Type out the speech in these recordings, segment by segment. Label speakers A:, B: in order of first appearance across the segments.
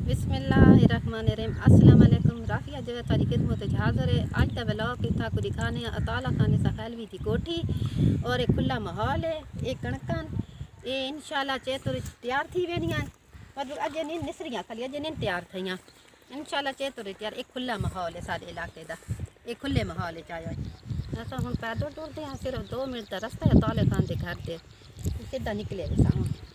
A: बिस्मिल्लाहिर्रहमानिर्रहीम। अस्सलाम वालेकुम। राफिया जो तारी खिदमत हाज़िर है। आज का ब्लॉग इतना को दिखाने अताला खाने सा खैलवी थी कोठी और एक खुला माहौल है। एक कणकन ये इंशाल्लाह चेतुर तैयार थी वेनियां पर अजे नहीं निसरियां खाली अजे नहीं तैयार थियां। इंशाल्लाह चेतुर तैयार। एक खुला माहौल है सारे इलाके का। एक खुले माहौल है चाहे अस हम पैदल टुरते हैं। सिर्फ 2 मिनट का रास्ता है ताले खान के घर से सीधा निकले सामने।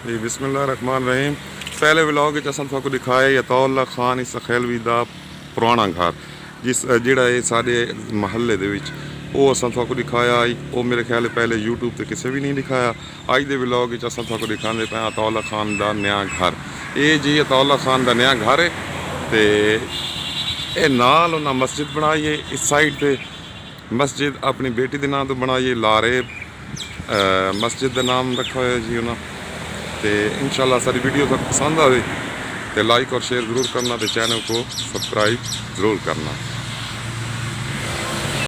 B: जी बिस्मिल्लाहिर्रहमानिर्रहीम। पहले व्लॉग असन तुहानू दिखाया अताउल्ला खान इस खैलवी का पुराना घर जिस जिहड़ा ये सारे महल्ले दे विच वो असन तुहानू दिखाया। वो मेरे ख्याल पहले यूट्यूब पर किसी भी नहीं दिखाया। अज के व्लॉग असन तुहानू दिखाते पे अताउल्ला खान का नया घर। ये जी अताउल्ला खान का नया घर है तो ये नाल उन्हें मस्जिद बनाई है। इस साइड पे मस्जिद अपनी बेटी के नाम तो बनाई है। लारे मस्जिद का नाम रखा हुआ जी उन्हें। तो इंशाल्लाह सारी वीडियो तक पसंद आए तो लाइक और शेयर ज़रूर करना तो चैनल को सब्सक्राइब ज़रूर करना।